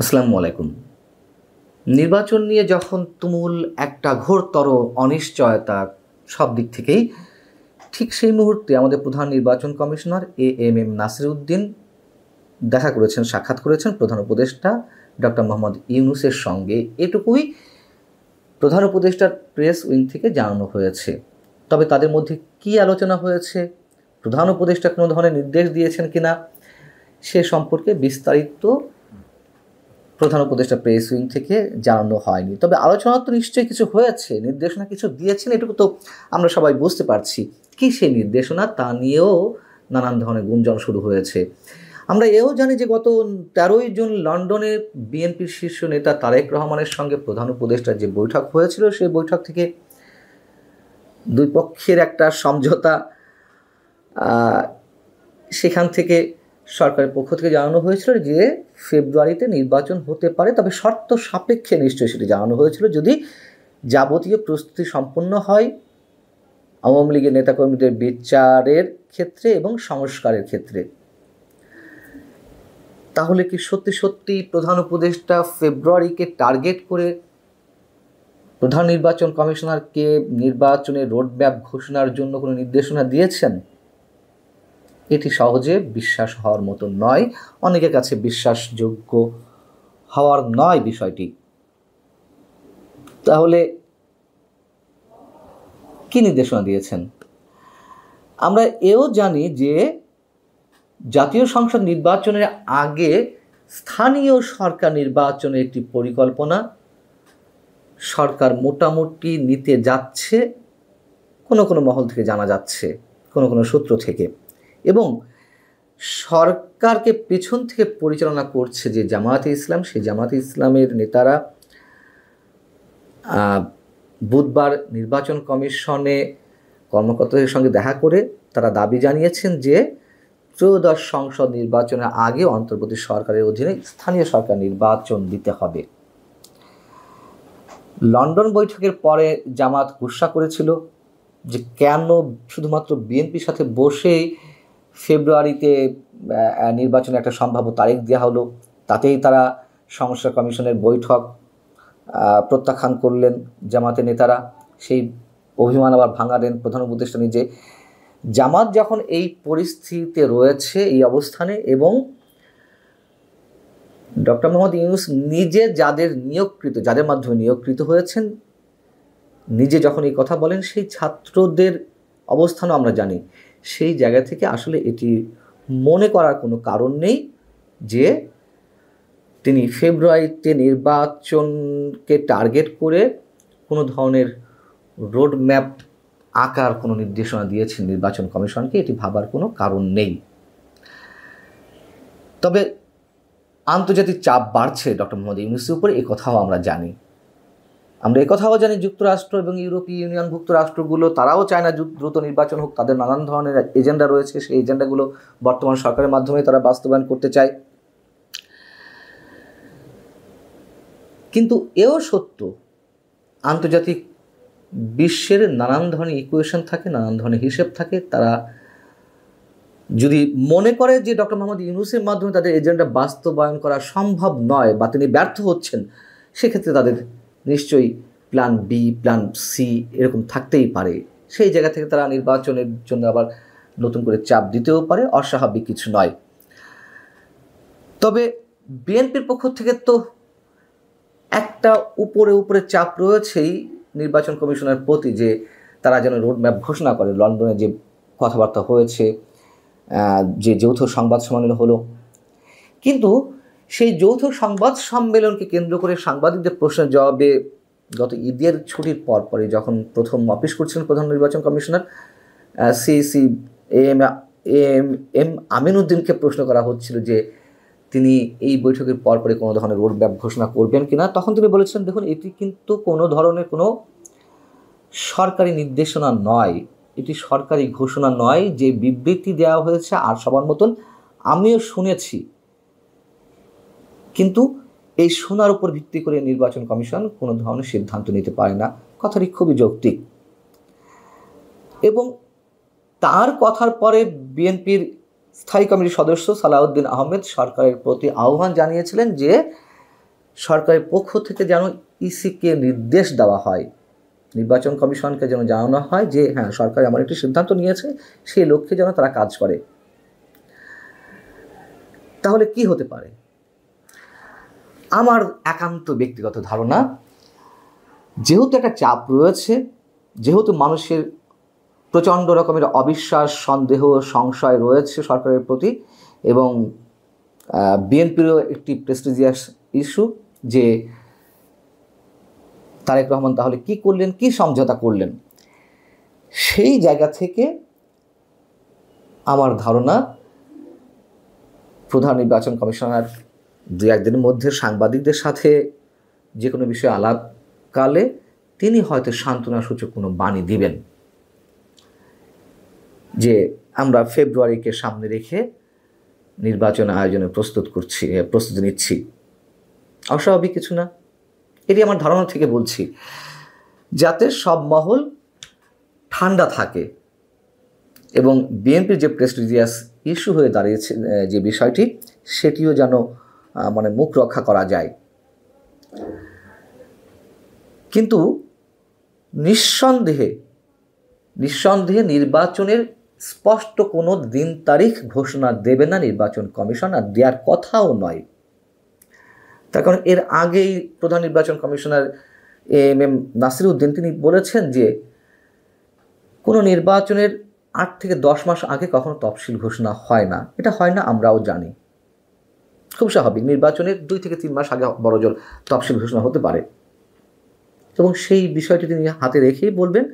আসসালামু আলাইকুম। নির্বাচন নিয়ে যখন তুমুল একটা ঘোরতর অনিশ্চয়তা সব দিক থেকেই, ঠিক সেই মুহূর্তে আমাদের প্রধান নির্বাচন কমিশনার এএমএম নাসির উদ্দিন দেখা করেছেন, সাক্ষাৎ করেছেন প্রধান উপদেষ্টা ডক্টর মোহাম্মদ ইউনূসের সঙ্গে। এটুকুই প্রধান উপদেষ্টার প্রেস উইং থেকে জানানো হয়েছে। তবে তাদের মধ্যে কী আলোচনা হয়েছে, প্রধান উপদেষ্টা কোনো ধরনের নির্দেশ দিয়েছেন কিনা সে সম্পর্কে বিস্তারিত প্রধান উপদেষ্টা প্রেস উইং থেকে জানানো হয়নি। তবে আলোচনা তো নিশ্চয়ই কিছু হয়েছে, নির্দেশনা কিছু দিয়েছেন, এটুকু তো আমরা সবাই বুঝতে পারছি। কী সেই নির্দেশনা তা নিয়েও নানান ধরনের গুঞ্জন শুরু হয়েছে। আমরা এও জানি যে গত 13ই জুন লন্ডনে বিএনপির শীর্ষ নেতা তারেক রহমানের সঙ্গে প্রধান উপদেষ্টার যে বৈঠক হয়েছিল, সেই বৈঠক থেকে দুই পক্ষের একটা সমঝোতা, সেখান থেকে সরকারের পক্ষ থেকে জানানো হয়েছিল যে ফেব্রুয়ারিতে নির্বাচন হতে পারে, তবে শর্ত সাপেক্ষে নিশ্চয়ই সেটি জানানো হয়েছিল যদি যাবতীয় প্রস্তুতি সম্পন্ন হয় আওয়ামী লীগের নেতাকর্মীদের বিচারের ক্ষেত্রে এবং সংস্কারের ক্ষেত্রে। তাহলে কি সত্যি সত্যি প্রধান উপদেষ্টা ফেব্রুয়ারিকে টার্গেট করে প্রধান নির্বাচন কমিশনারকে নির্বাচনের রোডম্যাপ ঘোষণার জন্য কোনো নির্দেশনা দিয়েছেন? এটি সহজে বিশ্বাস হওয়ার মতো নয়, অনেকের কাছে বিশ্বাসযোগ্য হওয়ার নয় বিষয়টি। তাহলে কি নির্দেশনা দিয়েছেন? আমরা এও জানি যে জাতীয় সংসদ নির্বাচনের আগে স্থানীয় সরকার নির্বাচনের একটি পরিকল্পনা সরকার মোটামুটি নিতে যাচ্ছে, কোনো কোনো মহল থেকে জানা যাচ্ছে, কোনো কোনো সূত্র থেকে। এবং সরকারকে পেছন থেকে পরিচালনা করছে যে জামায়াতে ইসলাম, সেই জামায়াতে ইসলামের নেতারা বুধবার নির্বাচন কমিশনে কর্মকর্তাদের সঙ্গে দেখা করে তারা দাবি জানিয়েছেন যে ত্রয়োদশ সংসদ নির্বাচনের আগে অন্তর্বর্তী সরকারের অধীনে স্থানীয় সরকার নির্বাচন দিতে হবে। লন্ডন বৈঠকের পরে জামাত গুসা করেছিল যে কেন শুধুমাত্র বিএনপির সাথে বসেই ফেব্রুয়ারিতে নির্বাচনে একটা সম্ভাব্য তারিখ দেওয়া হলো, তাতেই তারা সংস্কার কমিশনের বৈঠক প্রত্যাখ্যান করলেন জামাতের নেতারা। সেই অভিমান আবার ভাঙালেন প্রধান উপদেষ্টা নিজে। জামাত যখন এই পরিস্থিতিতে রয়েছে, এই অবস্থানে, এবং ডক্টর মোহাম্মদ ইউনূস নিজে যাদের মাধ্যমে নিয়োগকৃত হয়েছেন, নিজে যখন এই কথা বলেন, সেই ছাত্রদের অবস্থানও আমরা জানি। সেই জায়গা থেকে আসলে এটি মনে করার কোনো কারণ নেই যে তিনি ফেব্রুয়ারিতে নির্বাচনকে টার্গেট করে কোনো ধরনের রোডম্যাপ আকার কোনো নির্দেশনা দিয়েছেন নির্বাচন কমিশনকে, এটি ভাবার কোনো কারণ নেই। তবে আন্তর্জাতিক চাপ বাড়ছে ডক্টর মোহাম্মদ ইউনূসের উপরে, এ কথাও আমরা জানি। আমরা একথাও জানি যুক্তরাষ্ট্র এবং ইউরোপীয় ইউনিয়নভুক্ত রাষ্ট্রগুলো তারাও চায় না দ্রুত নির্বাচন হোক। তাদের নানান ধরনের এজেন্ডা রয়েছে, সেই এজেন্ডাগুলো বর্তমান সরকারের মাধ্যমে তারা বাস্তবায়ন করতে চায়। কিন্তু এও সত্য, আন্তর্জাতিক বিশ্বের নানান ধরনের ইকুয়েশন থাকে, নানান ধরনের হিসেব থাকে। তারা যদি মনে করে যে ডক্টর মোহাম্মদ ইউনূসের মাধ্যমে তাদের এজেন্ডা বাস্তবায়ন করা সম্ভব নয় বা তিনি ব্যর্থ হচ্ছেন, সেক্ষেত্রে তাদের নিশ্চয়ই প্ল্যান বি, প্ল্যান সি এরকম থাকতেই পারে। সেই জায়গা থেকে তারা নির্বাচনের জন্য আবার নতুন করে চাপ দিতেও পারে, অস্বাভাবিক কিছু নয়। তবে বিএনপির পক্ষ থেকে তো একটা উপরে চাপ রয়েছেই নির্বাচন কমিশনের প্রতি, যে তারা যেন রোডম্যাপ ঘোষণা করে। লন্ডনে যে কথাবার্তা হয়েছে, যে যৌথ সংবাদ সম্মেলন হলো, কিন্তু সেই যৌথ সংবাদ সম্মেলনকে কেন্দ্র করে সাংবাদিকদের প্রশ্নের জবাবে গত ঈদের ছুটির পরে যখন প্রথম অফিস করছিলেন প্রধান নির্বাচন কমিশনার সিসি এম আমিন উদ্দিনকে প্রশ্ন করা হচ্ছিল যে তিনি এই বৈঠকের পরে কোনো ধরনের রোডম্যাপ ঘোষণা করবেন কিনা, তখন তিনি বলেছিলেন, দেখুন, এটি কিন্তু কোনো ধরনের কোনো সরকারি নির্দেশনা নয়, এটি সরকারি ঘোষণা নয়। যে বিবৃতি দেওয়া হয়েছে আর সবার মতন আমিও শুনেছি, কিন্তু এই শোনার উপর ভিত্তি করে নির্বাচন কমিশন কোনো ধরনের সিদ্ধান্ত নিতে পারে না। কথাটি খুবই যৌক্তিক। এবং তার কথার পরে বিএনপির স্থায়ী কমিটির সদস্য সালাউদ্দিন আহমেদ সরকারের প্রতি আহ্বান জানিয়েছিলেন যে সরকারের পক্ষ থেকে যেন ইসিকে নির্দেশ দেওয়া হয়, নির্বাচন কমিশনকে যেন জানানো হয় যে হ্যাঁ, সরকার এমন একটি সিদ্ধান্ত নিয়েছে, সেই লক্ষ্যে যেন তারা কাজ করে। তাহলে কি হতে পারে? আমার একান্ত ব্যক্তিগত ধারণা, যেহেতু একটা চাপ রয়েছে, যেহেতু মানুষের প্রচণ্ড রকমের অবিশ্বাস, সন্দেহ, সংশয় রয়েছে সরকারের প্রতি, এবং বিএনপিরও একটি প্রেস্টিজিয়াস ইস্যু যে তারেক রহমান তাহলে কি করলেন, কি সমঝোতা করলেন, সেই জায়গা থেকে আমার ধারণা প্রধান নির্বাচন কমিশনার দু একদিনের মধ্যে সাংবাদিকদের সাথে যে কোনো বিষয়ে আলাপকালে তিনি হয়তো সান্ত্বনাসূচক কোনো বাণী দিবেন যে আমরা ফেব্রুয়ারিকে সামনে রেখে নির্বাচন আয়োজনে প্রস্তুতি নিচ্ছি। অস্বাভাবিক কিছু না, এটি আমার ধারণা থেকে বলছি, যাতে সব মহল ঠান্ডা থাকে এবং বিএনপির যে প্রেস্টিজিয়াস ইস্যু হয়ে দাঁড়িয়েছে যে বিষয়টি, সেটিও যেন মানে মুখ রক্ষা করা যায়। কিন্তু নিঃসন্দেহে নির্বাচনের স্পষ্ট কোনো দিন তারিখ ঘোষণা দেবে না নির্বাচন কমিশন, আর দেওয়ার কথাও নয়। তার কারণ এর আগেই প্রধান নির্বাচন কমিশনার এএমএম নাসিরউদ্দিন তিনি বলেছেন যে কোনো নির্বাচনের 8 থেকে 10 মাস আগে কখনো তফসিল ঘোষণা হয় না। এটা হয় না, আমরাও জানি, খুব স্বাভাবিক। নির্বাচনের 2 থেকে 3 মাস আগে বড়জোর তফসিল ঘোষণা হতে পারে, এবং সেই বিষয়টি তিনি হাতে রেখেই বলবেন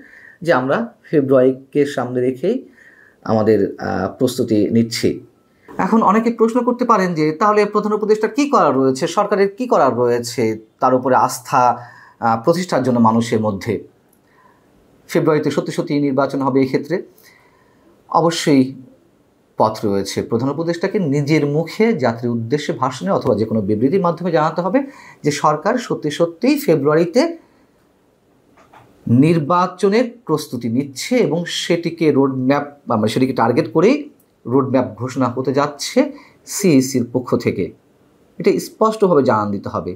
যে আমরা ফেব্রুয়ারিকে সামনে রেখেই আমাদের প্রস্তুতি নিচ্ছি। এখন অনেকে প্রশ্ন করতে পারেন যে তাহলে প্রধান উপদেষ্টা কী করার রয়েছে, সরকারের কী করার রয়েছে তার উপরে আস্থা প্রতিষ্ঠার জন্য মানুষের মধ্যে? ফেব্রুয়ারিতে সত্যি নির্বাচন হবে, এক্ষেত্রে অবশ্যই পথ রয়েছে। প্রধান উপদেষ্টাকে নিজের মুখে জাতির উদ্দেশ্যে ভাষণে অথবা যে কোনো বিবৃতির মাধ্যমে জানাতে হবে যে সরকার সত্যিই ফেব্রুয়ারিতে নির্বাচনের প্রস্তুতি নিচ্ছে এবং সেটিকে সেটিকে টার্গেট করেই রোডম্যাপ ঘোষণা হতে যাচ্ছে সিইসির পক্ষ থেকে। এটা স্পষ্টভাবে জানান দিতে হবে।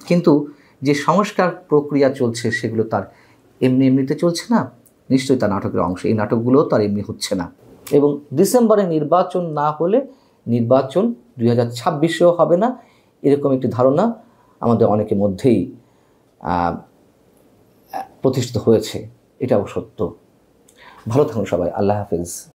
কিন্তু যে সংস্কার প্রক্রিয়া চলছে সেগুলো তার এমনিতে চলছে না, নিশ্চয়ই তার নাটকের অংশ। এই নাটকগুলোও তার এমনি হচ্ছে না, এবং ডিসেম্বরে নির্বাচন না হলে নির্বাচন 2026-এও হবে না, এরকম একটি ধারণা আমাদের অনেকের মধ্যেই প্রতিষ্ঠিত হয়েছে। এটাও সত্য। ভালো থাকুন সবাই, আল্লাহ হাফেজ।